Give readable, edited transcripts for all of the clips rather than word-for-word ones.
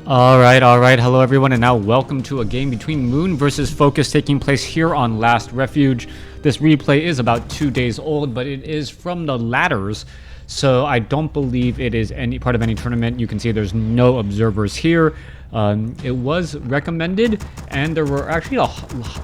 Alright, hello everyone, and now welcome to a game between Moon versus Focus taking place here on Last Refuge. This replay is about 2 days old, but it is from the ladders, so I don't believe it is any part of any tournament. You can see there's no observers here. It was recommended, and there were actually a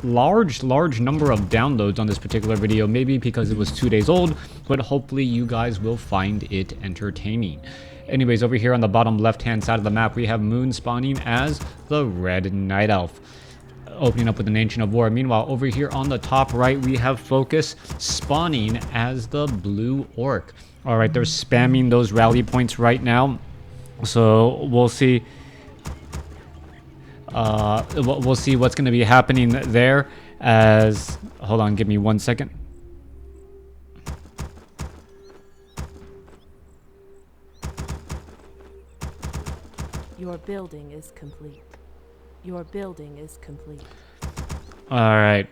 large number of downloads on this particular video, maybe because it was 2 days old, but hopefully you guys will find it entertaining. Anyways, over here on the bottom left-hand side of the map, we have Moon spawning as the Red Night Elf, opening up with an Ancient of War. Meanwhile, over here on the top right, we have Focus spawning as the Blue Orc. Alright, they're spamming those rally points right now, so we'll see. We'll see what's going to be happening there as... Hold on, give me 1 second. Your building is complete. Your building is complete. Alright.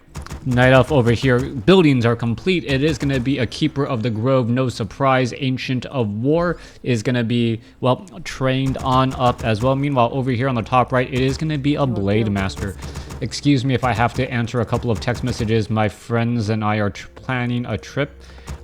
Night Elf over here. Buildings are complete. It is going to be a Keeper of the Grove. No surprise. Ancient of War is going to be, well, trained on up as well. Meanwhile, over here on the top right, it is going to be a Blade Master. Excuse me if I have to answer a couple of text messages. My friends and I are planning a trip.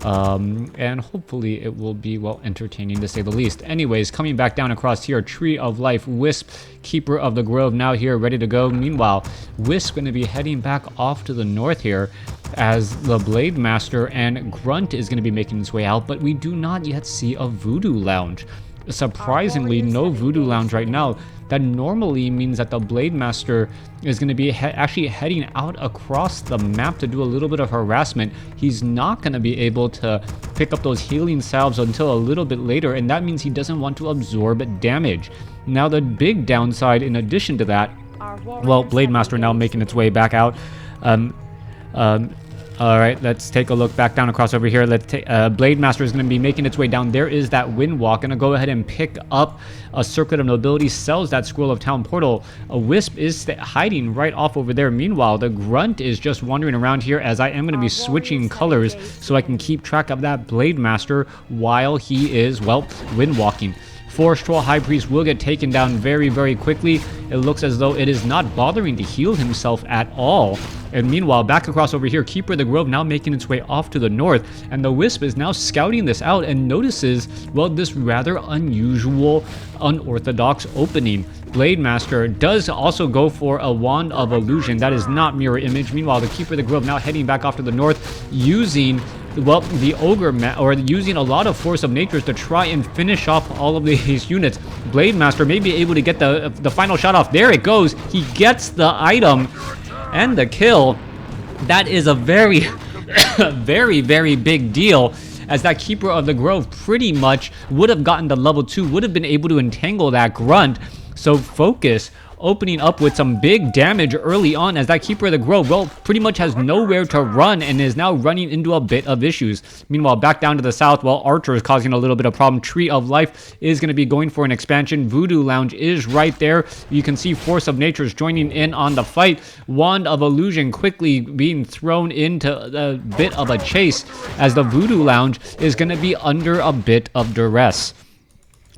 And hopefully it will be, well, entertaining to say the least. Anyways, coming back down across here, Tree of Life, Wisp, Keeper of the Grove now here, ready to go. Meanwhile, Wisp going to be heading back off to the north here as the Blade Master, and Grunt is going to be making his way out, but we do not yet see a Voodoo Lounge. Surprisingly, no Voodoo Lounge right now. That normally means that the Blade Master is going to be actually heading out across the map to do a little bit of harassment. He's not going to be able to pick up those healing salves until a little bit later, and that means he doesn't want to absorb damage. Now, the big downside in addition to that, well, Blade Master now making its way back out. Alright, let's take a look back down across over here. Let's take Blade Master is going to be making its way down. There is that Windwalk. Going to go ahead and pick up a Circlet of Nobility, sells that Scroll of Town Portal. A Wisp is hiding right off over there. Meanwhile, the Grunt is just wandering around here as I am going to be switching colors so I can keep track of that Blade Master while he is, well, Windwalking. Forest Troll High Priest will get taken down very quickly. It looks as though it is not bothering to heal himself at all. And meanwhile, back across over here, Keeper of the Grove now making its way off to the north. And the Wisp is now scouting this out and notices, well, this rather unusual, unorthodox opening. Blade Master does also go for a Wand of Illusion. That is not Mirror Image. Meanwhile, the Keeper of the Grove now heading back off to the north using, well, the Ogre, or using a lot of Force of Nature to try and finish off all of these units. Blade Master may be able to get the final shot off. There it goes. He gets the item and the kill. That is a very, very big deal, as that Keeper of the Grove pretty much would have gotten to level 2, would have been able to entangle that Grunt. So Focus opening up with some big damage early on, as that Keeper of the Grove, well, pretty much has nowhere to run and is now running into a bit of issues. Meanwhile, back down to the south, well, Archer is causing a little bit of problem. Tree of Life is going to be going for an expansion. Voodoo Lounge is right there. You can see Force of Nature is joining in on the fight. Wand of Illusion quickly being thrown into a bit of a chase, as the Voodoo Lounge is going to be under a bit of duress.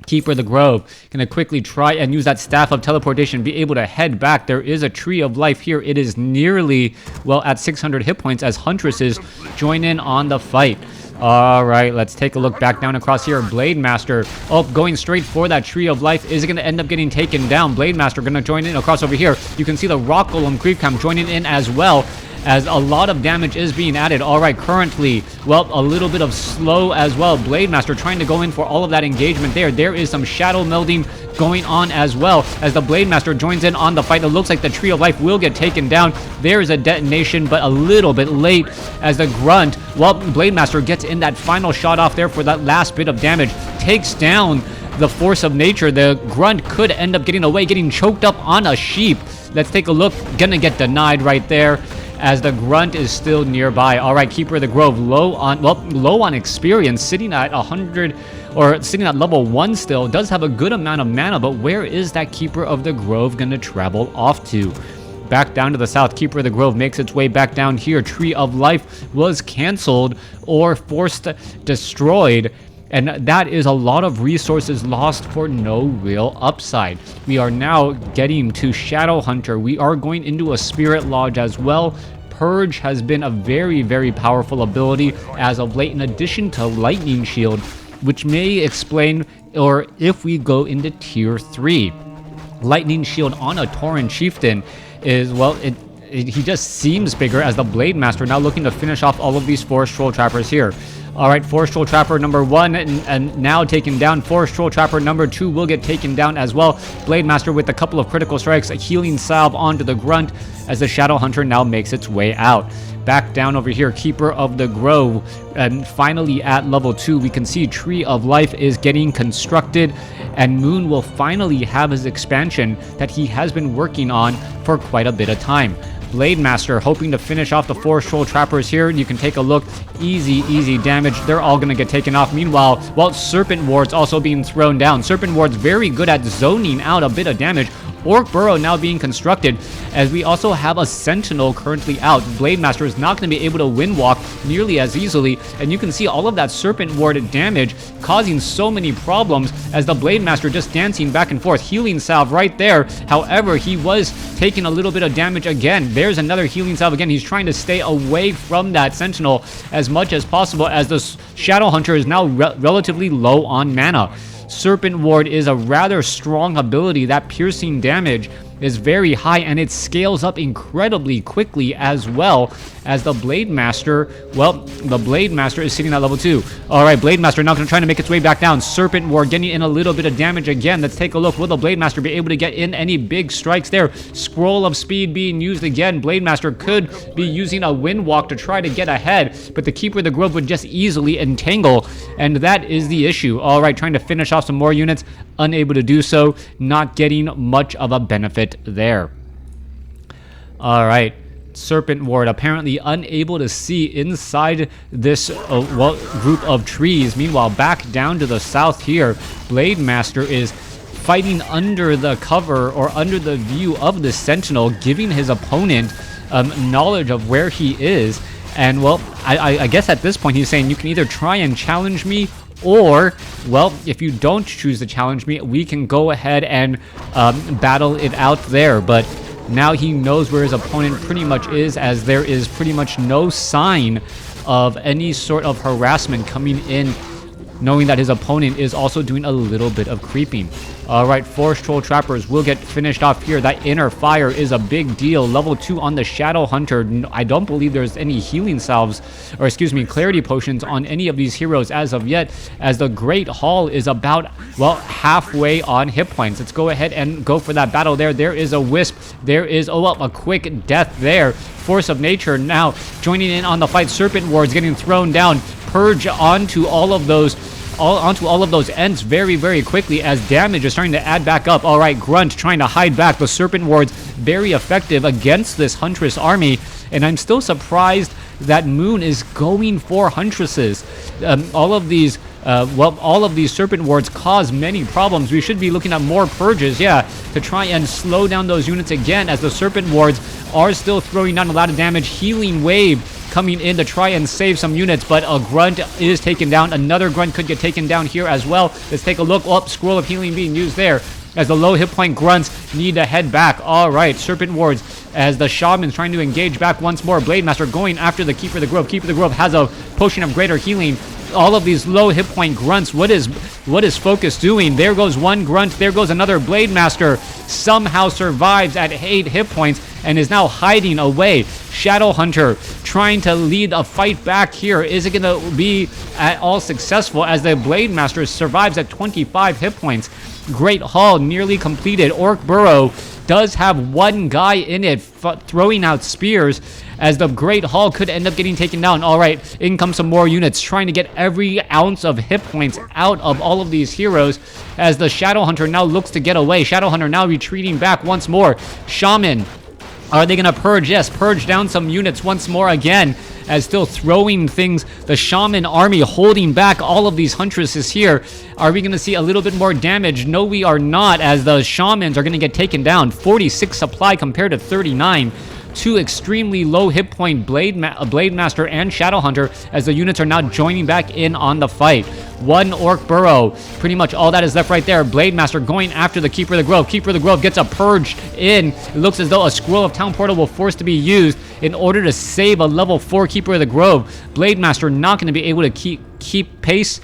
Keeper of the Grove gonna quickly try and use that Staff of Teleportation, be able to head back. There is a Tree of Life here. It is nearly, well, at 600 hit points as Huntresses join in on the fight. Alright, let's take a look back down across here. Blade Master, going straight for that Tree of Life, is going to end up getting taken down. Blade Master going to join in across over here. You can see the Rock Golem Creep Camp joining in as well, as a lot of damage is being added. Alright, currently, well, a little bit of slow as well. Blade Master trying to go in for all of that engagement there. There is some shadow melding going on as well, as the Blade Master joins in on the fight. It looks like the Tree of Life will get taken down. There is a detonation, but a little bit late, as the Grunt, well, Blade Master gets in that final shot off there for that last bit of damage, takes down the Force of Nature. The Grunt could end up getting away, getting choked up on a sheep. Let's take a look. Gonna get denied right there, as the Grunt is still nearby. Alright, Keeper of the Grove low on experience, sitting at 100, or sitting at level 1 still. Does have a good amount of mana, but where is that Keeper of the Grove gonna travel off to? Back down to the south, Keeper of the Grove makes its way back down here. Tree of Life was cancelled or forced destroyed, And that is a lot of resources lost for no real upside. We are now getting to Shadowhunter. We are going into a Spirit Lodge as well. Purge has been a very, very powerful ability as of late, in addition to Lightning Shield, which may explain, or if we go into Tier 3. Lightning Shield on a Tauren Chieftain is, well, he just seems bigger as the Blade Master now looking to finish off all of these Forest Troll Trappers here. All right, Forest Troll Trapper number 1 and now taken down. Forest Troll Trapper number 2 will get taken down as well. Blade Master with a couple of critical strikes, a healing salve onto the Grunt as the Shadow Hunter now makes its way out. Back down over here, Keeper of the Grove, and finally at level 2, we can see Tree of Life is getting constructed, and Moon will finally have his expansion that he has been working on for quite a bit of time. Blade Master hoping to finish off the Forest Troll Trappers here. You can take a look. Easy damage. They're all going to get taken off. Meanwhile, Serpent Ward's also being thrown down. Serpent Ward's very good at zoning out a bit of damage. Orc Burrow now being constructed, as we also have a Sentinel currently out. Blade Master is not going to be able to wind walk nearly as easily, and you can see all of that Serpent Ward damage causing so many problems as the Blade Master just dancing back and forth. Healing salve right there. However, he was taking a little bit of damage again. There's another healing salve again. He's trying to stay away from that Sentinel as much as possible, as the Shadow Hunter is now relatively low on mana. Serpent Ward is a rather strong ability. That piercing damage is very high, and it scales up incredibly quickly, as well as the Blade Master. Well, the Blade Master is sitting at level 2. All right, Blade Master now trying to make its way back down. Serpent Ward getting in a little bit of damage again. Let's take a look. Will the Blade Master be able to get in any big strikes there? Scroll of Speed being used again. Blade Master could be using a Wind Walk to try to get ahead, but the Keeper of the Grove would just easily entangle, and that is the issue. All right, trying to finish off some more units. Unable to do so. Not getting much of a benefit there. All right. Serpent Ward apparently unable to see inside this group of trees. Meanwhile, back down to the south here, Blade Master is fighting under the cover, or under the view of the Sentinel, giving his opponent knowledge of where he is. And, well, I guess at this point he's saying you can either try and challenge me, or, well, if you don't choose to challenge me, we can go ahead and battle it out there. But now he knows where his opponent pretty much is, as there is pretty much no sign of any sort of harassment coming in, knowing that his opponent is also doing a little bit of creeping. All right, Forest Troll Trappers will get finished off here. That Inner Fire is a big deal. Level 2 on the Shadow Hunter. I don't believe there's any healing salves, or excuse me, clarity potions on any of these heroes as of yet, as the Great Hall is about, well, halfway on hit points. Let's go ahead and go for that battle there. There is a Wisp. There is, a quick death there. Force of Nature now joining in on the fight. Serpent Ward's getting thrown down. Purge onto all of those ends very quickly, as damage is starting to add back up. All right, Grunt trying to hide back. The Serpent Ward's very effective against this Huntress army, and I'm still surprised that Moon is going for Huntresses. All of these Serpent Wards cause many problems. We should be looking at more Purges, to try and slow down those units again, as the Serpent Wards are still throwing down a lot of damage. Healing Wave coming in to try and save some units, but a Grunt is taken down. Another Grunt could get taken down here as well. Let's take a look. Scroll of Healing being used there, as the low hit point Grunts need to head back. All right, Serpent Wards, as the Shaman's trying to engage back once more. Blade Master going after the Keeper of the Grove. Keeper of the Grove has a potion of greater healing. All of these low hit point Grunts, what is Focus doing? There goes one Grunt, there goes another. Blade Master somehow survives at 8 hit points and is now hiding away. Shadow Hunter trying to lead a fight back here. Is it going to be at all successful, as the Blade Master survives at 25 hit points? Great Hall nearly completed. Orc Burrow does have one guy in it throwing out spears, as the Great Hall could end up getting taken down. All right, in comes some more units trying to get every ounce of hit points out of all of these heroes, as the Shadow Hunter now looks to get away. Shadow Hunter now retreating back once more. Shaman, are they going to purge? Yes, purge down some units once more again, as still throwing things. The Shaman army holding back all of these Huntresses here. Are we going to see a little bit more damage? No, we are not, as the Shamans are going to get taken down. 46 supply compared to 39. Two extremely low hit point Blade Master and Shadow Hunter, as the units are now joining back in on the fight. One Orc Burrow. Pretty much all that is left right there. Blade Master going after the Keeper of the Grove. Keeper of the Grove gets a purge in. It looks as though a Scroll of Town Portal will force to be used in order to save a level 4 Keeper of the Grove. Blade Master not going to be able to keep pace.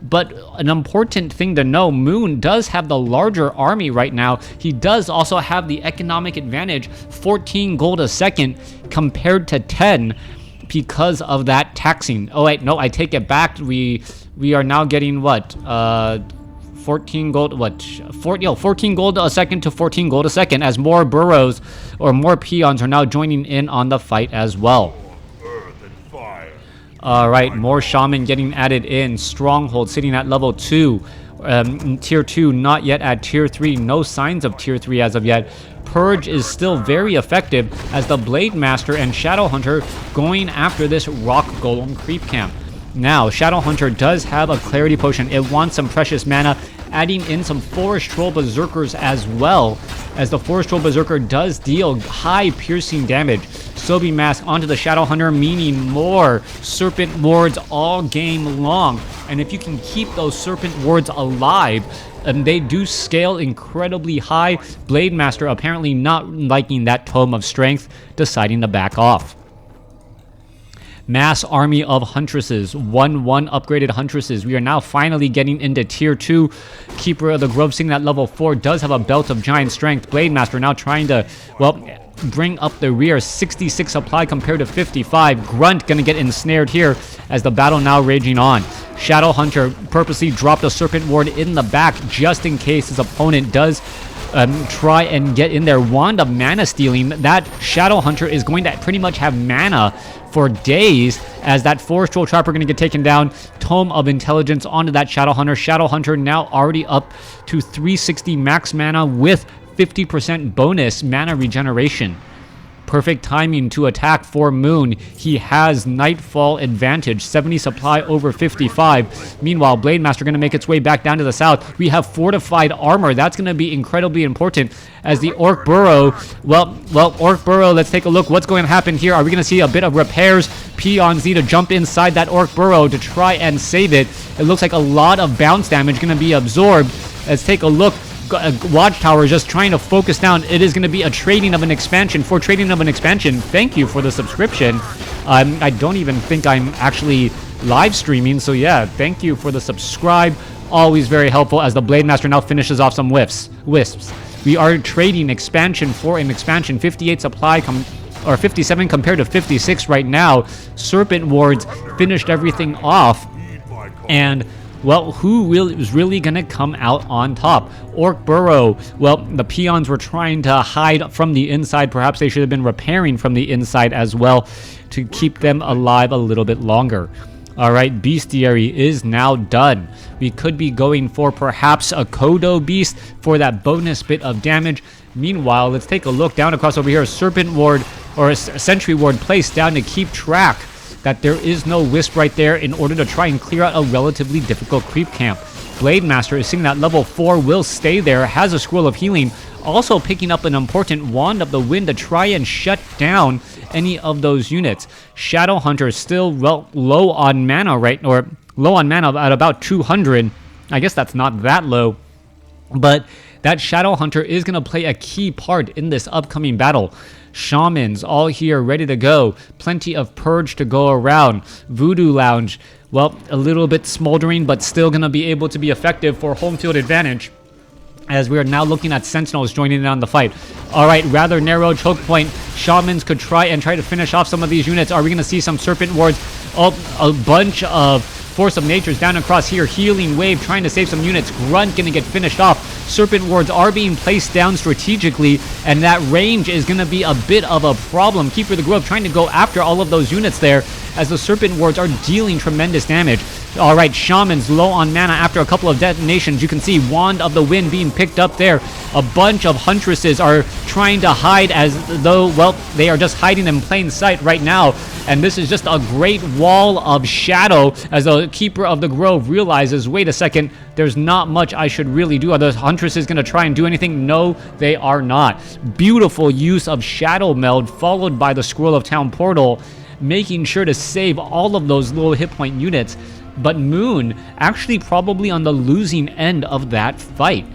But an important thing to know, Moon does have the larger army right now. He does also have the economic advantage, 14 gold a second compared to 10 because of that taxing. Oh wait, no, I take it back. We are now getting what? 14 gold, 14 gold a second to 14 gold a second as more burrows or more peons are now joining in on the fight as well. Alright, more shaman getting added in. Stronghold sitting at level 2. Tier 2 not yet at tier 3. No signs of tier 3 as of yet. Purge is still very effective as the Blade Master and Shadow Hunter going after this Rock Golem creep camp. Now, Shadow Hunter does have a Clarity Potion. It wants some precious mana, adding in some Forest Troll Berserkers as well, as the Forest Troll Berserker does deal high piercing damage. Sobi Mask onto the Shadow Hunter, meaning more Serpent Wards all game long. And if you can keep those Serpent Wards alive, they do scale incredibly high. Blade Master apparently not liking that Tome of Strength, deciding to back off. Mass army of huntresses, 1/1 upgraded huntresses. We are now finally getting into tier 2. Keeper of the Grove sitting at level 4 does have a belt of giant strength. Blade Master now trying to, well, bring up the rear. 66 supply compared to 55. Grunt gonna get ensnared here as the battle now raging on. Shadow Hunter purposely dropped a Serpent Ward in the back just in case his opponent does try and get in there. Wand of Mana Stealing. That Shadow Hunter is going to pretty much have mana for days as that Forest Troll Trapper going to get taken down. Tome of Intelligence onto that Shadow Hunter. Shadow Hunter now already up to 360 max mana with 50% bonus mana regeneration. Perfect timing to attack for Moon. He has Nightfall advantage, 70 supply over 55. Meanwhile, Blade Master going to make its way back down to the south. We have fortified armor. That's going to be incredibly important as the Orc Burrow. Well, Orc Burrow, let's take a look. What's going to happen here? Are we going to see a bit of repairs? Peons need to jump inside that Orc Burrow to try and save it. It looks like a lot of bounce damage going to be absorbed. Let's take a look. Watchtower just trying to focus down. It is going to be a trading of an expansion. For trading of an expansion, thank you for the subscription. I don't even think I'm actually live streaming, so yeah, thank you for the subscribe. Always very helpful as the Blade Master now finishes off some wisps. We are trading expansion for an expansion. 58 supply or 57 compared to 56 right now. Serpent Wards finished everything off, and well, who is really going to come out on top? Orc Burrow. Well, the peons were trying to hide from the inside. Perhaps they should have been repairing from the inside as well to keep them alive a little bit longer. All right, Bestiary is now done. We could be going for perhaps a Kodo Beast for that bonus bit of damage. Meanwhile, let's take a look down across over here. Serpent Ward or a Sentry Ward placed down to keep track that there is no Wisp right there in order to try and clear out a relatively difficult creep camp. Blade Master is sitting at level 4, will stay there, has a Scroll of Healing, also picking up an important Wand of the Wind to try and shut down any of those units. Shadow Hunter is still low on mana, or low on mana at about 200. I guess that's not that low, but that Shadow Hunter is going to play a key part in this upcoming battle. Shamans all here ready to go. Plenty of Purge to go around. Voodoo Lounge, well, a little bit smoldering, but still going to be able to be effective for home field advantage, as we are now looking at Sentinels joining in on the fight. All right, rather narrow choke point. Shamans could try to finish off some of these units. Are we going to see some Serpent Wards? Oh, a bunch of Force of Nature's down across here. Healing Wave trying to save some units. Grunt going to get finished off. Serpent Wards are being placed down strategically, and that range is going to be a bit of a problem. Keeper of the Grove trying to go after all of those units there, as the Serpent Wards are dealing tremendous damage. All right, Shamans low on mana after a couple of detonations. You can see Wand of the Wind being picked up there. A bunch of Huntresses are trying to hide as though, well, they are just hiding in plain sight right now. And this is just a great wall of shadow as the Keeper of the Grove realizes, wait a second, there's not much I should really do. Are the Huntresses going to try and do anything? No, they are not. Beautiful use of Shadow Meld followed by the Scroll of Town Portal, making sure to save all of those low hit point units. but Moon actually probably on the losing end of that fight.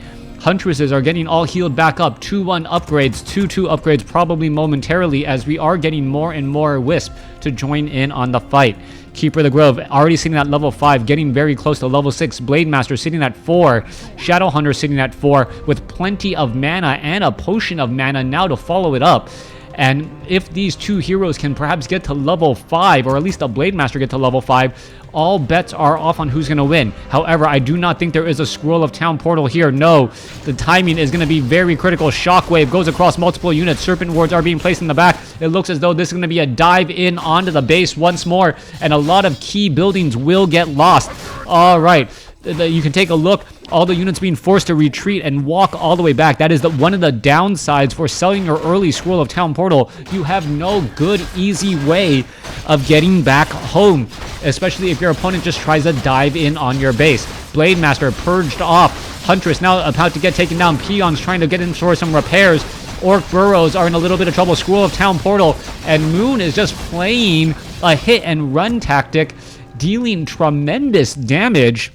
Huntresses are getting all healed back up. 2-1 upgrades, 2-2 upgrades probably momentarily, as we are getting more and more Wisp to join in on the fight. Keeper of the Grove already sitting at level 5, getting very close to level 6. Blade Master sitting at 4. Shadowhunter sitting at 4 with plenty of mana and a potion of mana now to follow it up. And if these two heroes can perhaps get to level 5, or at least a Blade Master get to level 5, all bets are off on who's going to win. However, I do not think there is a Scroll of Town portal here. No, the timing is going to be very critical. Shockwave goes across multiple units. Serpent wards are being placed in the back. It looks as though this is going to be a dive in onto the base once more, and a lot of key buildings will get lost. All right. You can take a look. All the units being forced to retreat and walk all the way back. That is one of the downsides for selling your early Scroll of Town portal. You have no good, easy way of getting back home, especially if your opponent just tries to dive in on your base. Blade Master purged off. Huntress now about to get taken down. Peons trying to get in for some repairs. Orc Burrows are in a little bit of trouble. Scroll of Town portal, and Moon is just playing a hit and run tactic, dealing tremendous damage.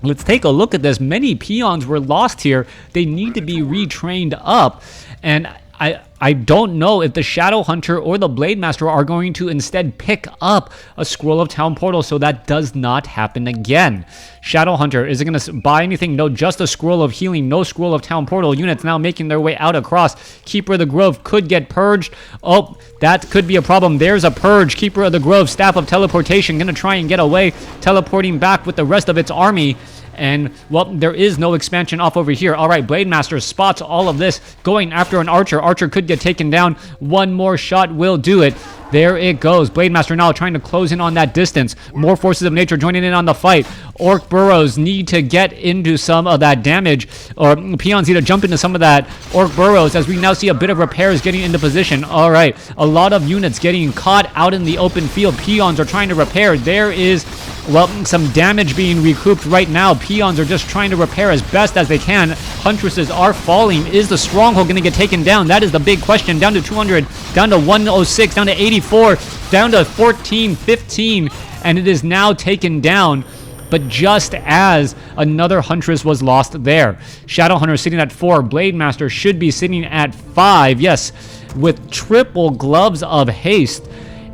Let's take a look at this. Many peons were lost here. They need to be retrained up. And I don't know if the Shadowhunter or the Blade Master are going to instead pick up a Scroll of Town portal so that does not happen again. Shadowhunter, is it going to buy anything? No, just a Scroll of Healing. No Scroll of Town portal. Units now making their way out across. Keeper of the Grove could get purged. Oh, that could be a problem. There's a purge. Keeper of the Grove, Staff of Teleportation, going to try and get away. Teleporting back with the rest of its army. And, well, there is no expansion off over here. All right, Blade Master spots all of this, going after an Archer. Archer could get taken down. One more shot will do it. There it goes. Blade Master now trying to close in on that distance. More forces of nature joining in on the fight. Orc Burrows need to get into some of that damage, or peons need to jump into some of that Orc Burrows, as we now see a bit of repairs getting into position. All right, a lot of units getting caught out in the open field. Peons are trying to repair. There is, well, some damage being recouped right now. Peons are just trying to repair as best as they can. Huntresses are falling. Is the Stronghold going to get taken down? That is the big question. Down to 200, down to 106, down to 84, down to 14, 15, and it is now taken down. But just as another Huntress was lost there. Shadowhunter sitting at 4. Blade Master should be sitting at 5. Yes, with triple gloves of haste.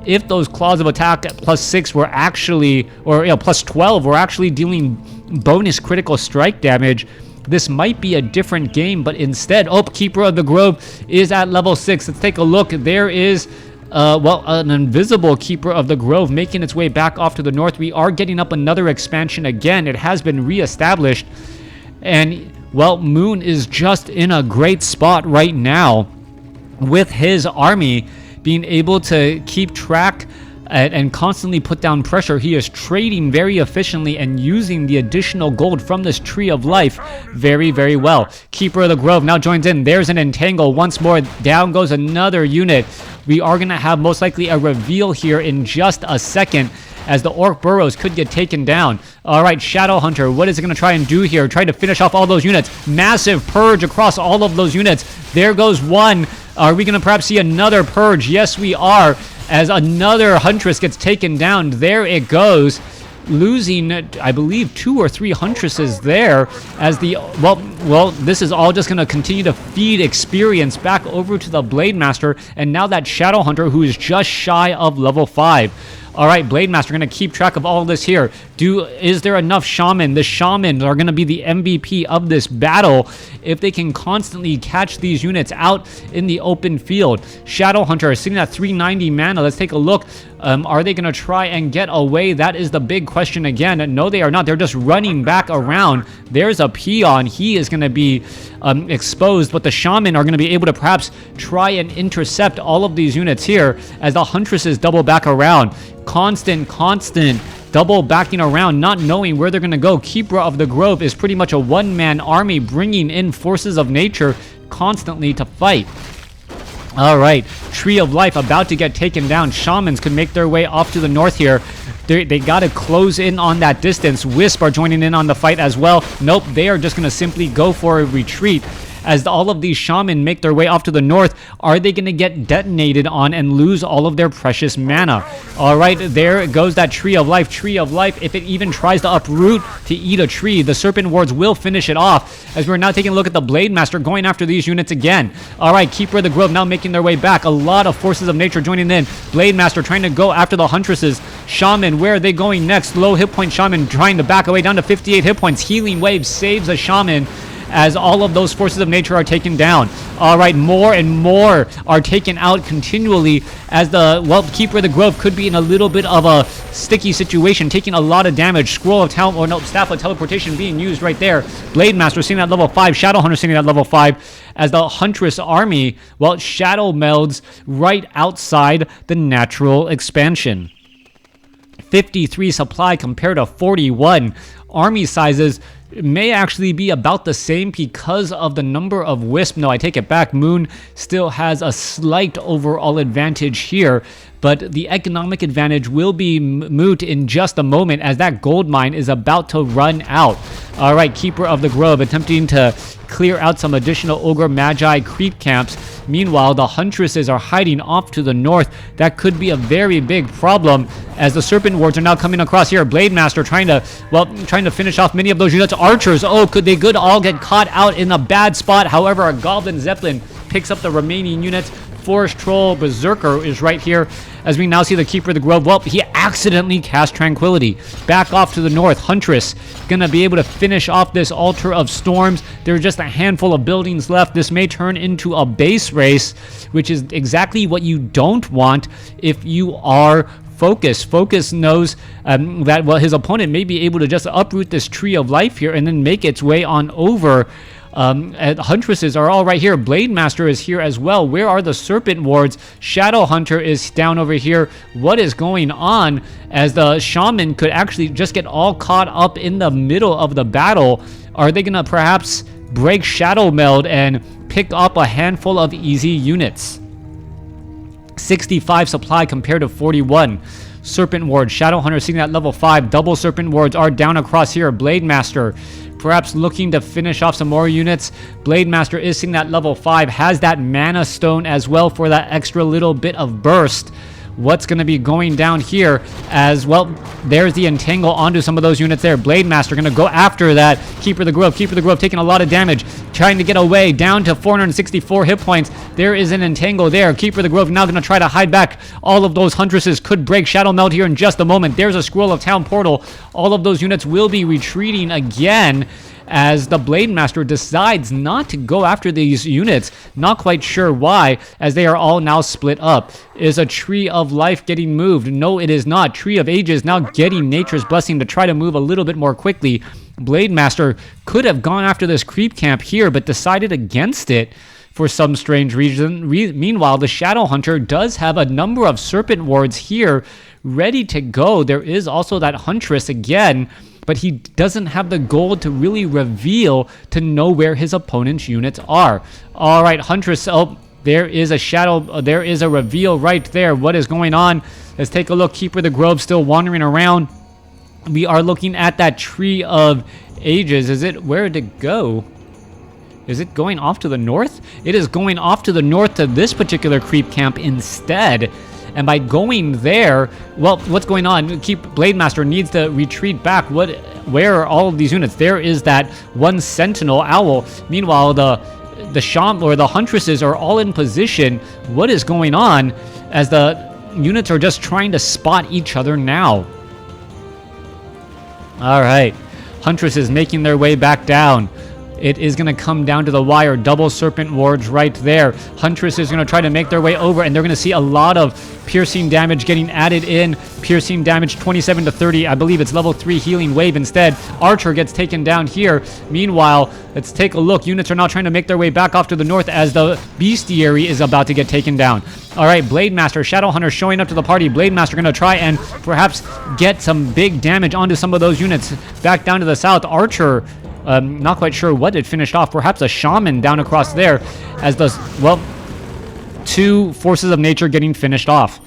If those claws of attack at +6 were actually, or +12 were actually dealing bonus critical strike damage, this might be a different game. But instead, Keeper of the Grove is at level 6. Let's take a look. There is an invisible Keeper of the Grove making its way back off to the north. We are getting up another expansion again. It has been reestablished. And, well, Moon is just in a great spot right now with his army being able to keep track and constantly put down pressure. He is trading very efficiently and using the additional gold from this Tree of Life very, very well. Keeper of the Grove now joins in. There's an entangle once more. Down goes another unit. We are going to have most likely a reveal here in just a second, as the Orc Burrows could get taken down. All right, Shadowhunter, what is it going to try and do here? Try to finish off all those units. Massive purge across all of those units. There goes one. Are we going to perhaps see another purge? Yes, we are, as another Huntress gets taken down. There it goes, losing, I believe, 2 or 3 Huntresses there, as the, well, this is all just going to continue to feed experience back over to the Blade Master, and now that Shadowhunter, who is just shy of level 5. All right, Blade Master going to keep track of all of this here. Is there enough Shaman? The Shamans are going to be the MVP of this battle if they can constantly catch these units out in the open field. Shadowhunter is sitting at 390 mana. Let's take a look. Are they going to try and get away? That is the big question again. No, they are not. They're just running back around. There's a peon. He is going to be exposed, but the Shaman are going to be able to perhaps try and intercept all of these units here as the Huntresses double back around. Constant double backing around, not knowing where they're going to go. Keeper of the Grove is pretty much a one-man army, bringing in forces of nature constantly to fight. All right, Tree of Life about to get taken down. Shamans could make their way off to the north here. They got to close in on that distance. Wisp are joining in on the fight as well. Nope, they are just going to simply go for a retreat, as all of these shaman make their way off to the north. Are they going to get detonated on and lose all of their precious mana? All right, there goes that tree of life. Tree of life, if it even tries to uproot to eat a tree, the serpent wards will finish it off, as we're now taking a look at the Blade Master going after these units again. All right, Keeper of the Grove now making their way back. A lot of forces of nature joining in. Blade Master trying to go after the Huntresses. Shaman, where are they going next? Low hit point Shaman trying to back away down to 58 hit points. Healing Wave saves a Shaman as all of those forces of nature are taken down. All right, more and more are taken out continually, as the, well, Keeper of the Grove could be in a little bit of a sticky situation, taking a lot of damage. Scroll of Talent, or no, Staff of Teleportation being used right there. Blade Master sitting at level 5, Shadowhunter sitting at level 5, as the Huntress army, well, shadow melds right outside the natural expansion. 53 supply compared to 41. Army sizes may actually be about the same because of the number of Wisp. No, I take it back. Moon still has a slight overall advantage here, but the economic advantage will be moot in just a moment, as that gold mine is about to run out. All right, Keeper of the Grove attempting to clear out some additional Ogre Magi creep camps. Meanwhile, the Huntresses are hiding off to the north. That could be a very big problem, as the Serpent Wards are now coming across here. Blade Master trying to finish off many of those units. Archers, oh, they could all get caught out in a bad spot. However, a Goblin Zeppelin picks up the remaining units. Forest Troll Berserker is right here, as we now see the Keeper of the Grove. Well, he accidentally cast Tranquility. Back off to the north. Huntress gonna be able to finish off this Altar of Storms. There are just a handful of buildings left. This may turn into a base race, which is exactly what you don't want if you are Focus. Focus knows that, well, his opponent may be able to just uproot this Tree of Life here and then make its way on over. Huntresses are all right here. Blade Master is here as well. Where are the Serpent Wards? Shadow Hunter is down over here. What is going on, as the Shaman could actually just get all caught up in the middle of the battle? Are they gonna perhaps break Shadow Meld and pick up a handful of easy units? 65 supply compared to 41. Serpent Ward, Shadowhunter sitting at level 5. Double Serpent Wards are down across here. Blade Master perhaps looking to finish off some more units. Blade Master is sitting at level 5, has that Mana Stone as well for that extra little bit of burst. What's going to be going down here, as well, there's the Entangle onto some of those units there. Blade Master going to go after that Keeper of the Grove. Keeper of the Grove taking a lot of damage, trying to get away, down to 464 hit points. There is an Entangle there. Keeper of the Grove now going to try to hide back. All of those Huntresses could break Shadow Meld here in just a moment. There's a Scroll of Town Portal. All of those units will be retreating again, as the Blade Master decides not to go after these units. Not quite sure why, as they are all now split up. Is a Tree of Life getting moved? No, it is not. Tree of Ages now getting Nature's Blessing to try to move a little bit more quickly. Blade Master could have gone after this creep camp here, but decided against it for some strange reason. Meanwhile, the Shadow Hunter does have a number of Serpent Wards here ready to go. There is also that Huntress again, but he doesn't have the gold to really reveal to know where his opponent's units are. All right, Huntress, oh, there is a shadow, there is a reveal right there. What is going on? Let's take a look. Keeper of the Grove still wandering around. We are looking at that Tree of Ages. Is it, where did it go? Is it going off to the north? It is going off to the north to this particular creep camp instead. And by going there, well, what's going on? Blade Master needs to retreat back. Where are all of these units? There is that one Sentinel Owl. Meanwhile, the Shaman or the Huntresses are all in position. What is going on, as the units are just trying to spot each other now? All right, Huntresses making their way back down. It is going to come down to the wire. Double Serpent Wards right there. Huntress is going to try to make their way over, and they're going to see a lot of piercing damage getting added in. Piercing damage 27 to 30. I believe it's level 3 Healing Wave instead. Archer gets taken down here. Meanwhile, let's take a look. Units are now trying to make their way back off to the north, as the Bestiary is about to get taken down. All right, Blade Master, Shadowhunter showing up to the party. Blade Master going to try and perhaps get some big damage onto some of those units. Back down to the south, Archer, not quite sure what it finished off. Perhaps a Shaman down across there, as the, well, two Forces of Nature getting finished off.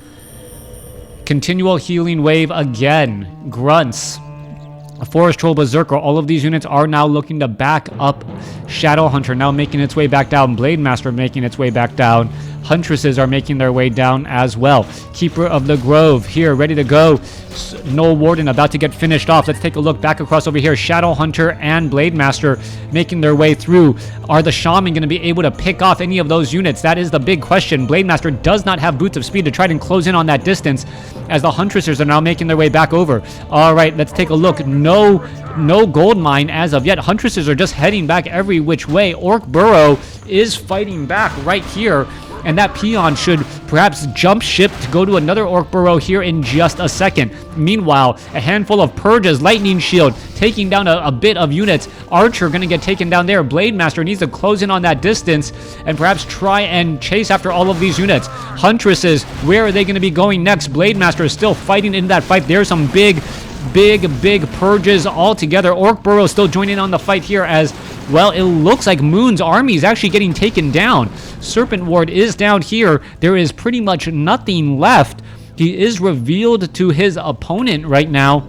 Continual Healing Wave again. Grunts. Forest Troll Berserker. All of these units are now looking to back up. Shadow Hunter now making its way back down. Blade Master making its way back down. Huntresses are making their way down as well. Keeper of the Grove here, ready to go. Null Warden about to get finished off. Let's take a look back across over here. Shadow Hunter and Blade Master making their way through. Are the Shaman going to be able to pick off any of those units? That is the big question. Blade Master does not have Boots of Speed to try and close in on that distance, as the Huntresses are now making their way back over. All right, let's take a look. No gold mine as of yet. Huntresses are just heading back every which way. Orc Burrow is fighting back right here, and that peon should perhaps jump ship to go to another Orc Burrow here in just a second. Meanwhile, a handful of Purges, Lightning Shield, taking down a bit of units. Archer going to get taken down there. Blade Master needs to close in on that distance and perhaps try and chase after all of these units. Huntresses, where are they going to be going next? Blade Master is still fighting in that fight. There's some big Purges all together. Orc Burrow still joining on the fight here as well. It looks like Moon's army is actually getting taken down. Serpent Ward is down here. There is pretty much nothing left. He is revealed to his opponent right now.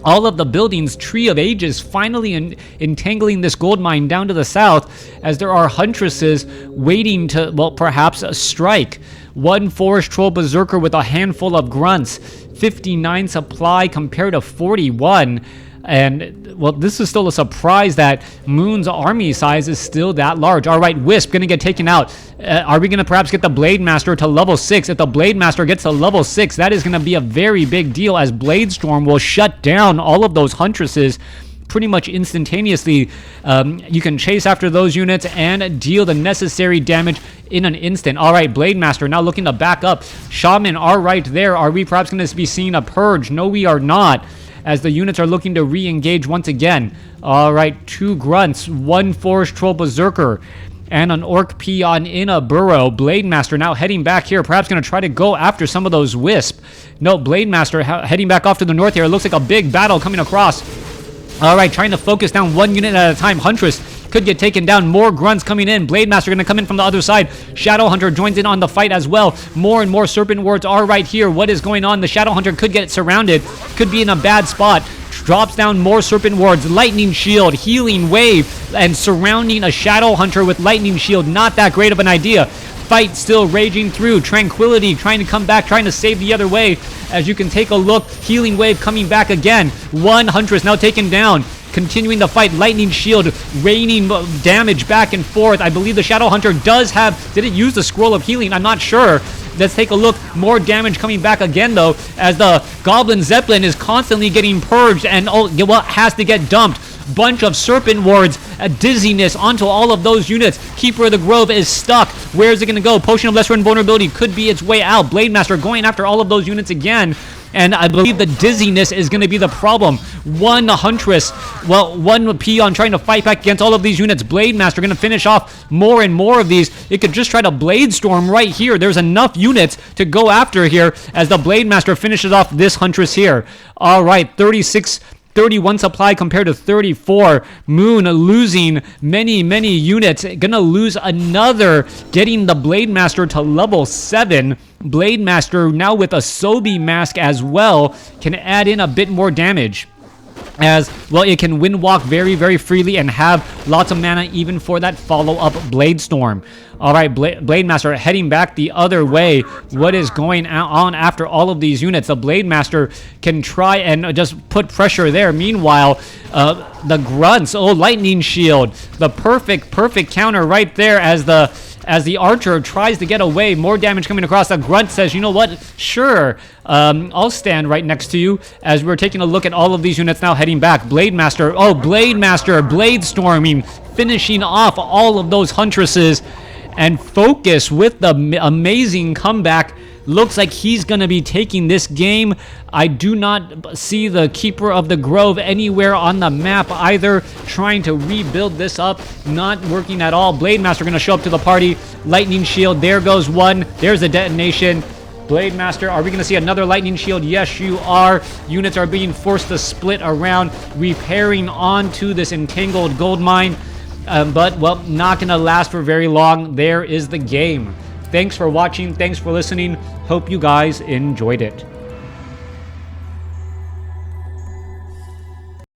All of the buildings, Tree of Ages, finally entangling this gold mine down to the south, as there are Huntresses waiting to, well, perhaps strike. One Forest Troll Berserker with a handful of grunts. 59 supply compared to 41. And, well, this is still a surprise that Moon's army size is still that large. All right, Wisp going to get taken out. Are we going to perhaps get the Blade Master to level 6? If the Blade Master gets to level 6, that is going to be a very big deal, as Blade Storm will shut down all of those Huntresses pretty much instantaneously. You can chase after those units and deal the necessary damage in an instant. All right, Blade Master now looking to back up. Shaman are right there. Are we perhaps going to be seeing a purge? No, we are not, as the units are looking to re-engage once again. All right, 2 grunts, 1 Forest Troll Berserker, and an Orc Peon in a burrow. Blade Master now heading back here, perhaps going to try to go after some of those Wisp. No, Blade Master heading back off to the north here. It looks like a big battle coming across. All right, trying to focus down one unit at a time. Huntress could get taken down. More grunts coming in. Blade Master going to come in from the other side. Shadow Hunter joins in on the fight as well. More and more Serpent Wards are right here. What is going on? The Shadow Hunter could get surrounded. Could be in a bad spot. Drops down more Serpent Wards. Lightning Shield, Healing Wave, and surrounding a Shadow Hunter with Lightning Shield. Not that great of an idea. Fight still raging through. Tranquility trying to come back, trying to save the other way. As you can take a look, Healing Wave coming back again. One Huntress now taken down. Continuing the fight, Lightning Shield raining damage back and forth. I believe the Shadow Hunter does have, did it use the Scroll of Healing? I'm not sure. Let's take a look. More damage coming back again, though, as the Goblin Zeppelin is constantly getting purged and has to get dumped. Bunch of Serpent Wards, dizziness onto all of those units. Keeper of the Grove is stuck. Where is it going to go? Potion of Lesser Invulnerability could be its way out. Blade Master going after all of those units again. And I believe the dizziness is going to be the problem. One Huntress, well, one Peon trying to fight back against all of these units. Blade Master going to finish off more and more of these. It could just try to Blade Storm right here. There's enough units to go after here as the Blade Master finishes off this Huntress here. All right, 31 supply compared to 34. Moon losing many units. Gonna lose another, getting the Blade Master to level 7. Blade Master now with a Sobi mask as well can add in a bit more damage. As well, it can wind walk very freely and have lots of mana even for that follow-up Blade Storm. All right, Blade Master heading back the other way. What is going on after all of these units? The Blade Master can try and just put pressure there. Meanwhile, the grunts, Lightning Shield, the perfect counter right there as the Archer tries to get away. More damage coming across. The Grunt says, you know what? Sure, I'll stand right next to you, as we're taking a look at all of these units now heading back. Blade Master, Blade Storming, finishing off all of those Huntresses. And Focus with the amazing comeback. Looks like he's going to be taking this game. I do not see the Keeper of the Grove anywhere on the map either. Trying to rebuild this up, not working at all. Blade Master going to show up to the party. Lightning Shield, there goes one. There's a detonation. Blade Master, are we going to see another Lightning Shield? Yes, you are. Units are being forced to split around, repairing onto this entangled gold mine. But, well, not going to last for very long. There is the game. Thanks for watching. Thanks for listening. Hope you guys enjoyed it.